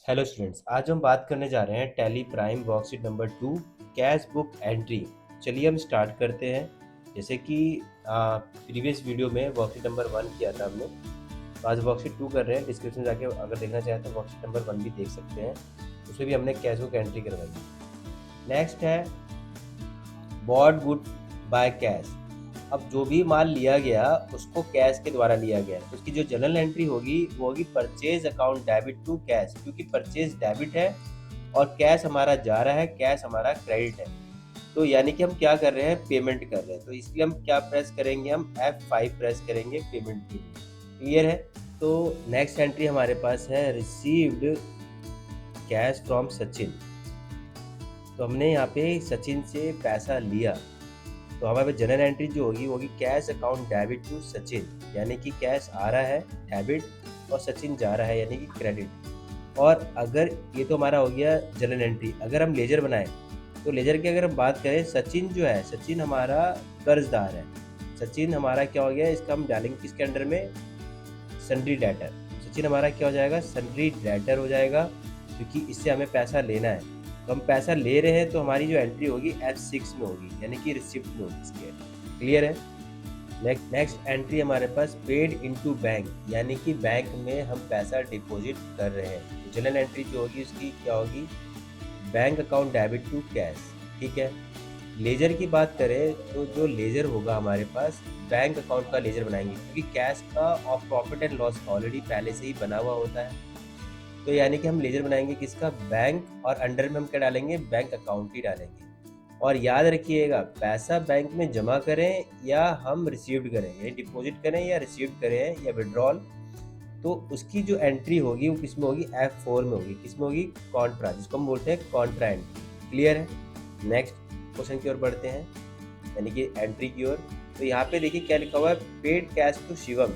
Hello students, आज हम बात करने जा रहे हैं tally prime worksheet number 2 cash book entry. चलिए हम स्टार्ट करते हैं। जैसे कि प्रीवियस वीडियो में वर्कशीट नंबर 1 किया था हमने, तो आज वर्कशीट 2 कर रहे हैं। डिस्क्रिप्शन जाके अगर देखना चाहें तो वर्कशीट नंबर 1 भी देख सकते हैं, उसमें भी हमने कैश बुक एंट्री करवाई है। नेक्स्ट है बॉट गुड बाय कैश। अब जो भी माल लिया गया उसको कैश के द्वारा लिया गया, तो उसकी जो जनरल एंट्री होगी वो होगी purchase account debit to cash, क्योंकि परचेज डेबिट है और कैश हमारा जा रहा है, कैश हमारा क्रेडिट है। तो यानी कि हम क्या कर रहे हैं, पेमेंट कर रहे हैं। तो इसलिए हम क्या प्रेस करेंगे, हम F5 प्रेस करेंगे पेमेंट के लिए। क्लियर है। तो नेक्स्ट एंट्री हमारे पास है रिसीव्ड कैश फ्रॉम सचिन। तो हमने यहाँ पे सचिन से पैसा लिया, तो हमारे पास जनरल एंट्री जो होगी वो होगी cash account debit to Sachin, यानी कि कैश आ रहा है डेबिट और सचिन जा रहा है यानी कि क्रेडिट। और अगर ये तो हमारा हो गया जनरल एंट्री। अगर हम लेजर बनाएं तो लेजर की अगर हम बात करें, सचिन जो है, सचिन हमारा कर्जदार है। सचिन हमारा क्या हो गया, इसका हम डालेंगे किसके अंडर में, सन्ड्री डेटर। सचिन हमारा क्या हो जाएगा, सन्ड्री डेटर हो जाएगा, क्योंकि इससे हमें पैसा लेना है। तो हम पैसा ले रहे हैं तो हमारी जो एंट्री होगी F6 में होगी, यानी कि रिसिप्ट में होगी इसकी। क्लियर है। नेक्स्ट एंट्री हमारे पास पेड इनटू बैंक, यानी कि बैंक में हम पैसा डिपॉजिट कर रहे हैं। जनरल एंट्री जो होगी उसकी क्या होगी, bank account debit to cash. ठीक है। लेजर की बात करें तो जो लेजर होगा हमारे पास, बैंक अकाउंट का लेजर बनाएंगे, क्योंकि कैश का और प्रॉफिट एंड लॉस ऑलरेडी पहले से ही बना हुआ होता है। तो यानी कि हम लेजर बनाएंगे किसका, बैंक, और अंडर में हम क्या डालेंगे, बैंक अकाउंट ही डालेंगे। और याद रखिएगा, पैसा बैंक में जमा करें या हम रिसीव्ड करें, यानी डिपॉजिट करें या रिसीव्ड करें या विड्रॉल, तो उसकी जो एंट्री होगी वो किस में होगी, F4 में होगी। किस में होगी, कॉन्ट्रा, जिसको हम बोलते हैं कॉन्ट्रा एंट्री। क्लियर है। नेक्स्ट क्वेश्चन की ओर बढ़ते हैं, यानी कि एंट्री की ओर। तो यहाँ पे देखिए क्या लिखा हुआ है, पेड कैश टू शिवम।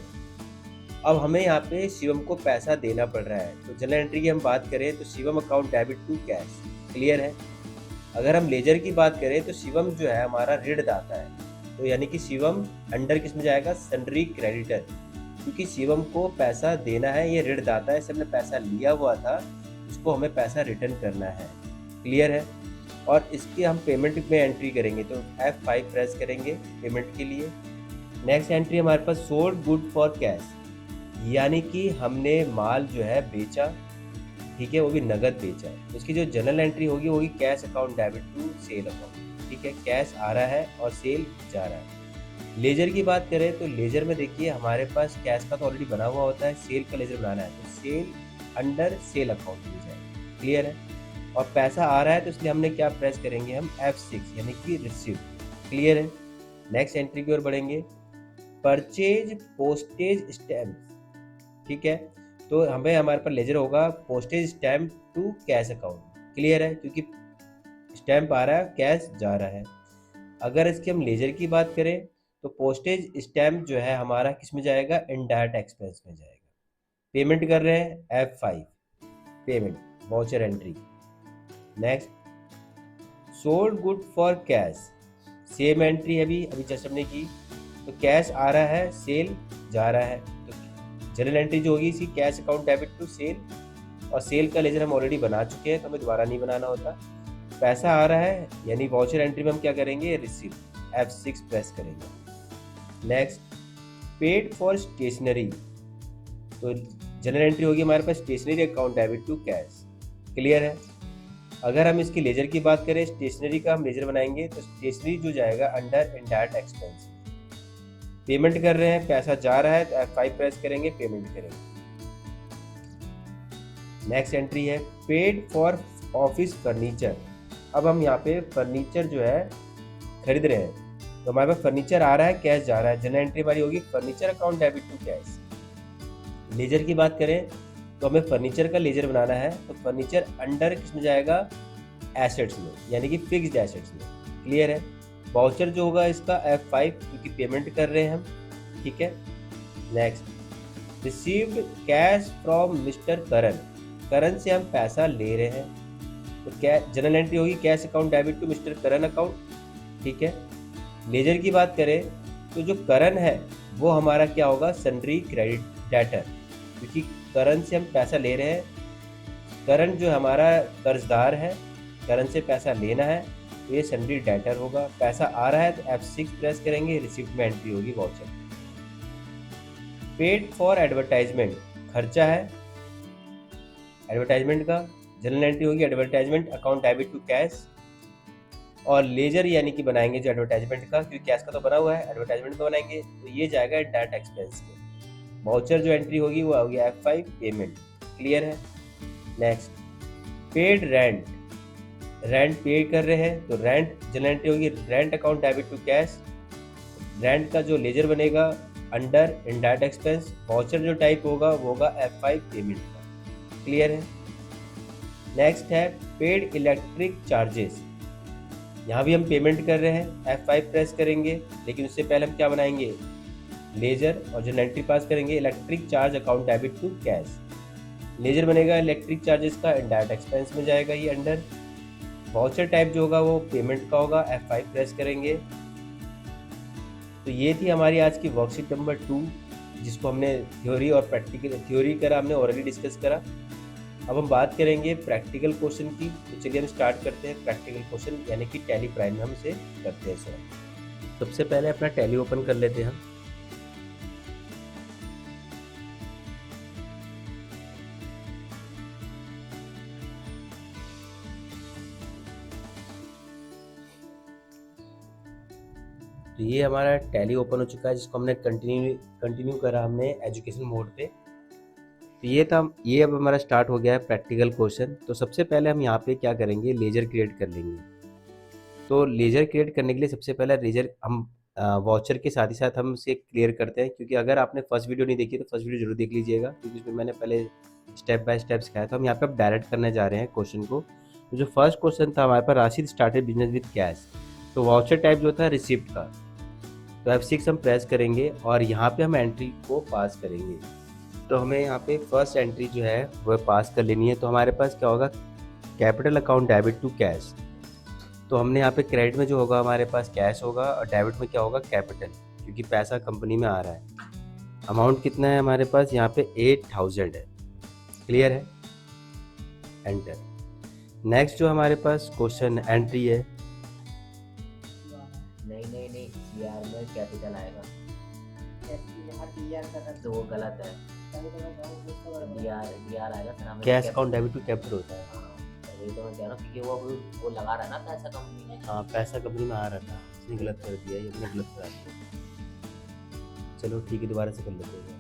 अब हमें यहाँ पे शिवम को पैसा देना पड़ रहा है। तो जनरल एंट्री की हम बात करें तो Shivam account debit to cash. Clear है। अगर हम लेजर की बात करें तो शिवम जो है हमारा ऋण दाता है, तो यानी कि शिवम अंडर किस में जाएगा, सन्ड्री क्रेडिटर, क्योंकि शिवम को पैसा देना है, ये ऋण दाता है, सबने पैसा लिया हुआ था, उसको हमें पैसा रिटर्न करना है। क्लियर है। और इसकी हम पेमेंट में एंट्री करेंगे, तो F5 प्रेस करेंगे पेमेंट के लिए। नेक्स्ट एंट्री हमारे पास सोल्ड गुड फॉर कैश, यानी कि हमने माल जो है बेचा, ठीक है, वो भी नगद बेचा है। उसकी जो जनरल एंट्री होगी वो होगी cash account debit to sale account. ठीक है, कैश आ रहा है और सेल जा रहा है। लेजर की बात करें तो लेजर में देखिए हमारे पास कैश का तो ऑलरेडी बना हुआ होता है, सेल का लेजर बनाना है, तो सेल अंडर सेल अकाउंट मिल जाएगा। क्लियर है। और पैसा आ रहा है तो इसलिए हमने क्या प्रेस करेंगे, हम F6 यानी कि रिसीव्ड। क्लियर है। नेक्स्ट एंट्री की ओर बढ़ेंगे, परचेज पोस्टेज स्टैम्प। ठीक है। तो हमें हमारे पास लेजर होगा postage stamp to cash account. Clear है, क्योंकि स्टैम्प आ रहा है, कैश जा रहा है। अगर इसके हम लेजर की बात करें तो पोस्टेज स्टैम्प जो है हमारा किस में जाएगा, इनडायरेक्ट एक्सपेंस में जाएगा। पेमेंट कर रहे हैं F5 payment, voucher entry. Next sold good for cash, same entry अभी जस्ट हमने की। तो कैश आ रहा है, सेल जा रहा है, तो जनरल एंट्री जो होगी इसी cash account debit to sale, और सेल का लेजर हम ऑलरेडी बना चुके हैं तो हमें दोबारा नहीं बनाना होता। पैसा आ रहा है, यानी वाउचर एंट्री में हम क्या करेंगे, रिसीव, F6 प्रेस करेंगे। नेक्स्ट पेड फॉर स्टेशनरी, तो जनरल एंट्री होगी हमारे पास stationery account debit to cash. Clear है। अगर हम इसकी लेजर की बात करें, स्टेशनरी का हम लेजर बनाएंगे तो स्टेशनरी जो जाएगा अंडर इनडायरेक्ट एक्सपेंस। पेमेंट कर रहे हैं, पैसा जा रहा है, तो F5 प्रेस करेंगे, पेमेंट करेंगे। नेक्स्ट एंट्री है पेड फॉर ऑफिस फर्नीचर। अब हम यहाँ पे फर्नीचर जो है खरीद रहे हैं, तो हमारे पास फर्नीचर आ रहा है, कैश जा रहा है। जनरल एंट्री हमारी होगी furniture account debit to cash. Ledger की बात करें तो हमें फर्नीचर का लेजर बनाना है, तो फर्नीचर अंडर किस में जाएगा, एसेट्स में, यानी कि फिक्स्ड एसेट्स में। क्लियर है। वाउचर जो होगा इसका F5, क्योंकि पेमेंट कर रहे हैं हम। ठीक है। Next received cash from mister Karan, Karan से हम पैसा ले रहे हैं, तो क्या जनरल एंट्री होगी cash account debit to mister Karan account. ठीक है। लेजर की बात करें तो जो करण है वो हमारा क्या होगा, सन्ड्री क्रेडिट डेटर, क्योंकि करण से हम पैसा ले रहे हैं, करंट जो हमारा कर्जदार है, करंट से पैसा लेना है, तो ये सन्ड्री डेटर होगा। पैसा आ रहा है तो F6 प्रेस करेंगे, रिसिप्ट में एंट्री होगी वाउचर। पेड फॉर एडवर्टाइजमेंट, खर्चा है एडवर्टाइजमेंट का, जनरल एंट्री होगी advertisement account debit to cash. और लेजर यानी कि बनाएंगे जो एडवर्टाइजमेंट का, क्योंकि कैश का तो बना हुआ है, एडवर्टाइजमेंट का बनाएंगे तो ये जाएगा डायरेक्ट एक्सपेंस के। वाउचर जो एंट्री होगी वो होगी F5 पेमेंट। क्लियर है। Next, paid rent, rent pay कर रहे हैं तो रेंट जनरल एंट्री होगी rent account debit to cash. Rent का जो लेजर बनेगा अंडर इनडायरेक्ट एक्सपेंस। वाउचर जो टाइप होगा वो होगा F5 पेमेंट का। क्लियर है। नेक्स्ट है पेड इलेक्ट्रिक चार्जेस, यहाँ भी हम पेमेंट कर रहे हैं, F5 प्रेस करेंगे, लेकिन उससे पहले हम क्या बनाएंगे, लेजर, और जनरल एंट्री पास करेंगे electric charge account debit to cash. Ledger बनेगा इलेक्ट्रिक चार्जेस का, इनडायरेक्ट एक्सपेंस में जाएगा ये अंडर। वाउचर टाइप जो होगा वो पेमेंट का होगा, F5 प्रेस करेंगे। तो ये थी हमारी आज की वर्कशीट नंबर 2, जिसको हमने थ्योरी और प्रैक्टिकल, थ्योरी करा हमने, ऑलरेडी डिस्कस करा। अब हम बात करेंगे प्रैक्टिकल क्वेश्चन की। तो चलिए हम स्टार्ट करते हैं प्रैक्टिकल क्वेश्चन, यानी कि टैली प्राइम में हम इसे करते हैं सर। सबसे पहले अपना टैली ओपन कर लेते हैं हम। तो ये हमारा टैली ओपन हो चुका है, जिसको हमने कंटिन्यू करा हमने एजुकेशन मोड पे। तो ये अब हमारा स्टार्ट हो गया है प्रैक्टिकल क्वेश्चन। तो सबसे पहले हम यहाँ पे क्या करेंगे, लेजर क्रिएट कर लेंगे। तो लेजर क्रिएट करने के लिए सबसे पहले लेजर हम वाउचर के साथ ही साथ हम इसे क्लियर करते हैं, क्योंकि अगर आपने फर्स्ट वीडियो नहीं देखी तो फर्स्ट वीडियो जरूर देख लीजिएगा, क्योंकि उसमें मैंने पहले स्टेप बाय स्टेप सिखाया था। हम यहाँ पे अब डायरेक्ट करने जा रहे हैं क्वेश्चन को। तो जो फर्स्ट क्वेश्चन था हमारे पास, Rashid started business with cash. तो वाउचर टाइप जो था रिसिप्ट का, तो F6 हम प्रेस करेंगे और यहाँ पे हम एंट्री को पास करेंगे। तो हमें यहाँ पे फर्स्ट एंट्री जो है वह पास कर लेनी है। तो हमारे पास क्या होगा, capital account debit to cash. तो हमने यहाँ पे क्रेडिट में जो होगा हमारे पास कैश होगा, और डेबिट में क्या होगा, कैपिटल, क्योंकि पैसा कंपनी में आ रहा है। अमाउंट कितना है हमारे पास, यहाँ पे 8000 है। क्लियर है, एंटर। नेक्स्ट जो हमारे पास क्वेश्चन एंट्री है, नहीं CR में कैपिटल आएगा तो वो गलत है। DR आएगा sir, cash account debit to capital होता है। वही तो मैं कह रहा हूँ, क्योंकि वो लगा रहा है ना पैसा कंपनी में। हाँ, पैसा कंपनी में आ रहा था, इसने गलत कर दिया, ये गलत करा दिया। चलो ठीक है, दोबारा से कर लेते हैं।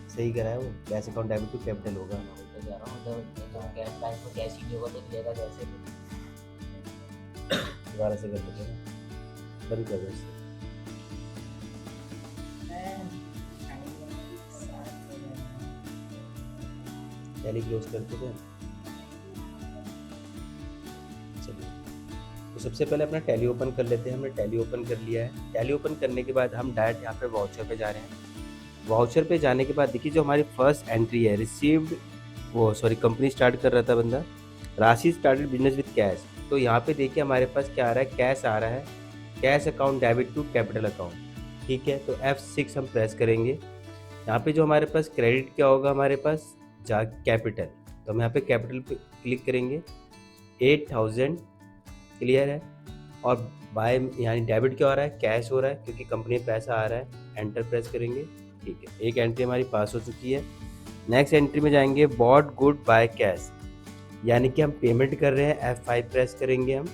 सही करा है वो, cash account debit to capital होगा। मैं तो कह रहा हूँ जब कैश बैंक में कैश ही नहीं होगा तो लेगा कैसे। दोबारा से कर लेते हैं, बंद कर दो। टैली क्लोज करते थे। चलिए, तो सबसे पहले अपना टैली ओपन कर लेते हैं। हमने टैली ओपन कर लिया है। टैली ओपन करने के बाद हम डायरेक्ट यहाँ पे वाउचर पे जा रहे हैं। वाउचर पे जाने के बाद देखिए जो हमारी फर्स्ट एंट्री है, रिसीव्ड, कंपनी स्टार्ट कर रहा था बंदा, Rashid started business with cash. तो यहाँ पे देखिए हमारे पास क्या आ रहा है, कैश आ रहा है, cash account debit to capital account. ठीक है, तो F6 हम प्रेस करेंगे। यहाँ पे जो हमारे पास क्रेडिट क्या होगा, हमारे पास कैपिटल, तो हम यहाँ पे कैपिटल पे क्लिक करेंगे, 8000। क्लियर है। और बाय यानी डेबिट क्या हो रहा है, कैश हो रहा है, क्योंकि कंपनी में पैसा आ रहा है। एंटर प्रेस करेंगे। ठीक है, एक एंट्री हमारी पास हो चुकी है। नेक्स्ट एंट्री में जाएंगे, बॉट गुड बाय कैश, यानी कि हम पेमेंट कर रहे हैं, F5 प्रेस करेंगे हम।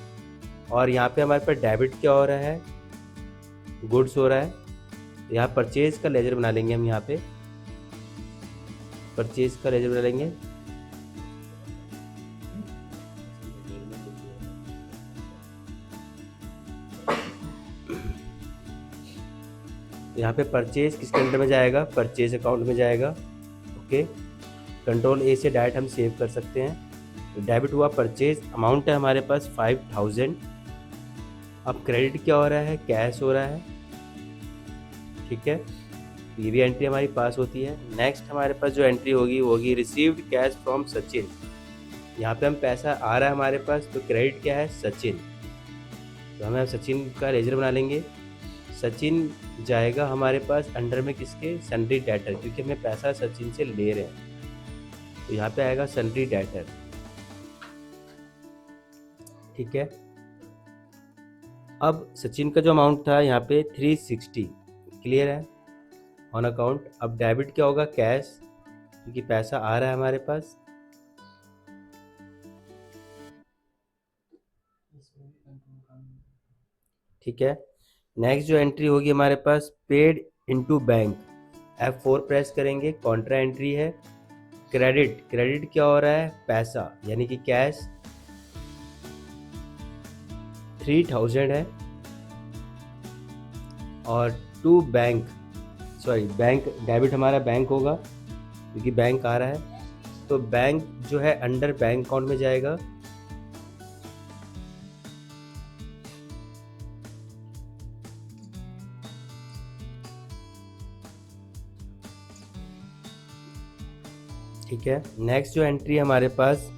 और यहाँ पे हमारे पास डेबिट क्या हो रहा है, गुड्स हो रहा है। यहाँ परचेज का लेजर बना लेंगे हम, यहाँ पे परचेज का लेजर बना लेंगे। यहाँ पे परचेज किसके अंडर में जाएगा, परचेज अकाउंट में जाएगा। ओके, कंट्रोल A से डायरेक्ट हम सेव कर सकते हैं। तो डेबिट हुआ, परचेज अमाउंट है हमारे पास 5000। अब क्रेडिट क्या हो रहा है, कैश हो रहा है। ठीक है, ये भी एंट्री हमारी पास होती है। नेक्स्ट हमारे पास जो एंट्री होगी वो होगी रिसीव्ड कैश फ्रॉम सचिन। यहाँ पे हम पैसा आ रहा है हमारे पास, तो क्रेडिट क्या है, सचिन। तो हमें सचिन का लेजर बना लेंगे। सचिन जाएगा हमारे पास अंडर में किसके, सन्ड्री डेटर, क्योंकि हमें पैसा सचिन से ले रहे हैं। तो यहाँ पे आएगा सन्ड्री डेटर। ठीक है। अब सचिन का जो अमाउंट था यहाँ पे 360, क्लियर है, ऑन अकाउंट। अब डेबिट क्या होगा, कैश, क्योंकि पैसा आ रहा है हमारे पास। ठीक है। नेक्स्ट जो एंट्री होगी हमारे पास, paid into bank, F4 press करेंगे, कॉन्ट्रा एंट्री है। क्रेडिट, क्रेडिट क्या हो रहा है, पैसा, यानी कि कैश 3000 है। और to bank, sorry bank, debit हमारा बैंक होगा क्योंकि बैंक आ रहा है, तो बैंक जो है अंडर बैंक अकाउंट में जाएगा। ठीक है। नेक्स्ट जो एंट्री हमारे पास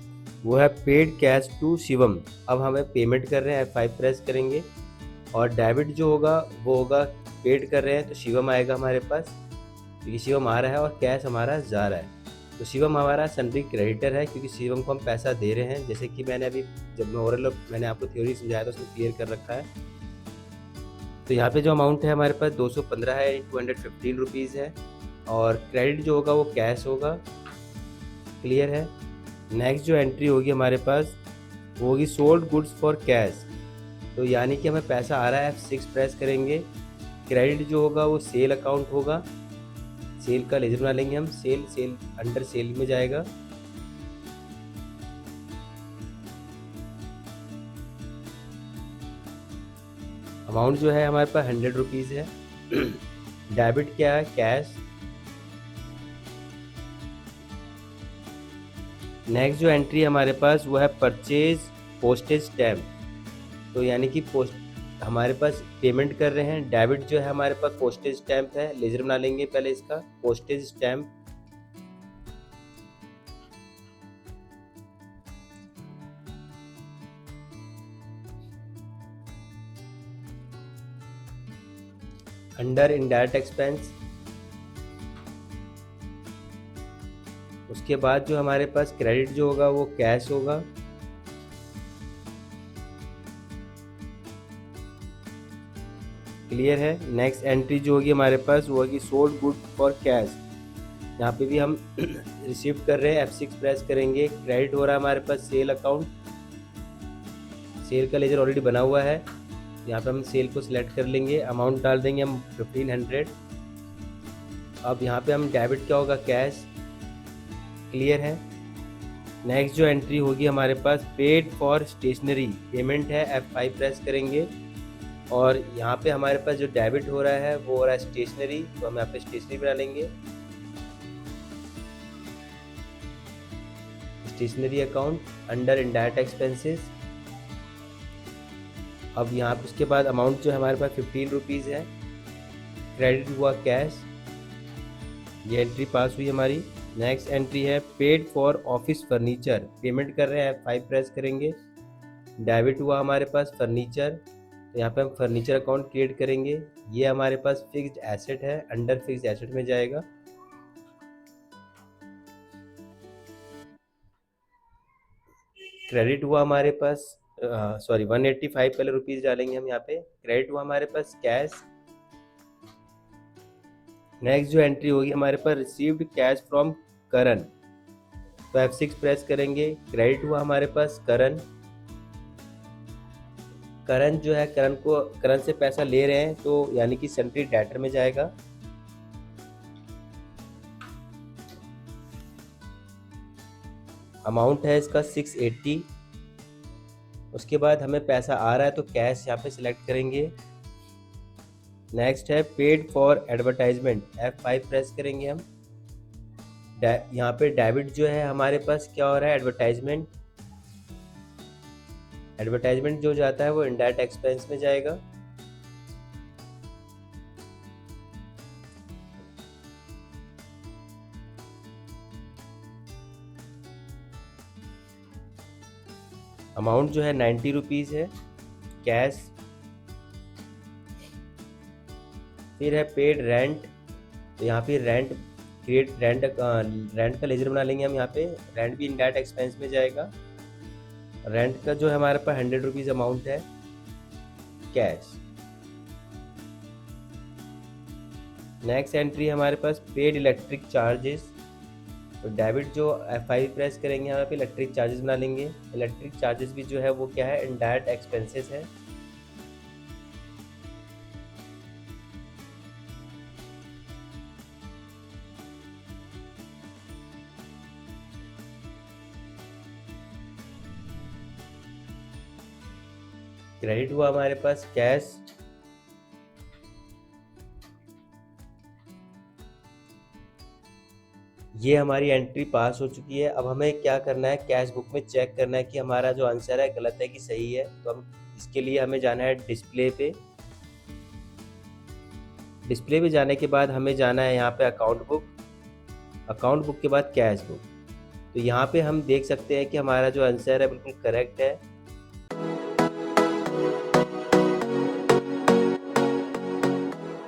वो है पेड कैश टू शिवम। अब हमें पेमेंट कर रहे हैं, F5 प्रेस करेंगे, और डेबिट जो होगा वो होगा, पेड कर रहे हैं तो शिवम आएगा हमारे पास, क्योंकि शिवम आ रहा है और कैश हमारा जा रहा है। तो शिवम हमारा सन्ड्री क्रेडिटर है, क्योंकि शिवम को हम पैसा दे रहे हैं, जैसे कि मैंने अभी जब मैं ओरल मैंने आपको थ्योरी समझाया था उसमें क्लियर कर रखा है। तो यहाँ पे जो अमाउंट है हमारे पास 215 है, 215 रुपीज़ है, और क्रेडिट जो होगा वो कैश होगा, क्लियर है। नेक्स्ट जो एंट्री होगी हमारे पास वो होगी सोल्ड गुड्स फॉर कैश, तो यानी कि हमें पैसा आ रहा है, F6 प्रेस करेंगे। क्रेडिट जो होगा वो सेल अकाउंट होगा, सेल का लेजर बना लेंगे हम, सेल, सेल अंडर सेल में जाएगा। अमाउंट जो है हमारे पास 100 रुपीज़ है। डेबिट क्या है, कैश। नेक्स्ट जो एंट्री हमारे पास वो है परचेज पोस्टेज स्टैम्प, तो यानी कि पोस्ट हमारे पास पेमेंट कर रहे हैं, डेबिट जो है हमारे पास पोस्टेज स्टैम्प है, लेजर बना लेंगे पहले इसका, postage stamp. Under indirect expense. उसके बाद जो हमारे पास क्रेडिट जो होगा वो कैश होगा। क्लियर है। नेक्स्ट एंट्री जो होगी हमारे पास वो होगी सोल्ड गुड फॉर कैश, यहाँ पे भी हम रिसीव कर रहे हैं, F6 प्रेस करेंगे। क्रेडिट हो रहा है हमारे पास सेल अकाउंट, सेल का लेजर ऑलरेडी बना हुआ है, यहाँ पे हम सेल को सिलेक्ट कर लेंगे, अमाउंट डाल देंगे हम 1500। अब यहाँ पे हम डेबिट क्या होगा, कैश, क्लियर है। नेक्स्ट जो एंट्री होगी हमारे पास पेड फॉर स्टेशनरी, पेमेंट है, F5 प्रेस करेंगे, और यहाँ पे हमारे पास जो डेबिट हो रहा है वो हो रहा है स्टेशनरी, तो हम यहाँ पे स्टेशनरी बना लेंगे, stationery account under indirect expenses. अब यहाँ पे उसके बाद अमाउंट जो है हमारे पास 15 रुपीज़ है, क्रेडिट हुआ कैश, ये एंट्री पास हुई हमारी। नेक्स्ट एंट्री है paid for office furniture, payment कर रहे हैं, F5 प्रेस करेंगे, डेबिट हुआ हमारे पास फर्नीचर, तो यहाँ पे हम फर्नीचर अकाउंट क्रिएट करेंगे, ये हमारे पास फिक्स्ड एसेट है, अंडर फिक्स्ड एसेट में जाएगा। क्रेडिट हुआ हमारे पास 185 पहले रुपीज़ डालेंगे हम यहाँ पे, क्रेडिट हुआ हमारे पास कैश। नेक्स्ट जो एंट्री होगी हमारे पास रिसीव्ड कैश फ्रॉम करण, तो F6 प्रेस करेंगे, क्रेडिट हुआ हमारे पास करण। करण जो है, करण से पैसा ले रहे हैं, तो यानी कि सन्ड्री डेटर में जाएगा। अमाउंट है इसका 680। उसके बाद हमें पैसा आ रहा है तो कैश यहाँ पे सिलेक्ट करेंगे। नेक्स्ट है paid for advertisement, F5 press करेंगे हम। यहाँ पे डेबिट जो है हमारे पास क्या हो रहा है, एडवर्टाइजमेंट, एडवर्टाइजमेंट जो जाता है वो इनडायरेक्ट एक्सपेंस में जाएगा। अमाउंट जो है 90 रुपीज़ है, कैश। फिर है पेड रेंट, तो यहाँ पे रेंट क्रिएट रेंट का लेजर बना लेंगे हम, यहाँ पे रेंट भी इनडायरेक्ट एक्सपेंस में जाएगा। रेंट का जो है हमारे पास 100 रुपीज़ अमाउंट है कैश। नेक्स्ट एंट्री हमारे पास पेड इलेक्ट्रिक चार्जेस। तो डेबिट जो F5 प्रेस करेंगे यहाँ पे इलेक्ट्रिक चार्जेस बना लेंगे। इलेक्ट्रिक चार्जेस भी जो है वो क्या है, इनडायरेक्ट एक्सपेंसेस है। क्रेडिट हुआ हमारे पास कैश। ये हमारी एंट्री पास हो चुकी है। अब हमें क्या करना है, कैश बुक में चेक करना है कि हमारा जो आंसर है गलत है कि सही है। तो हम इसके लिए हमें जाना है डिस्प्ले पे। डिस्प्ले पे जाने के बाद हमें जाना है यहाँ पे अकाउंट बुक। अकाउंट बुक के बाद कैश बुक। तो यहाँ पे हम देख सकते हैं कि हमारा जो आंसर है बिल्कुल करेक्ट है।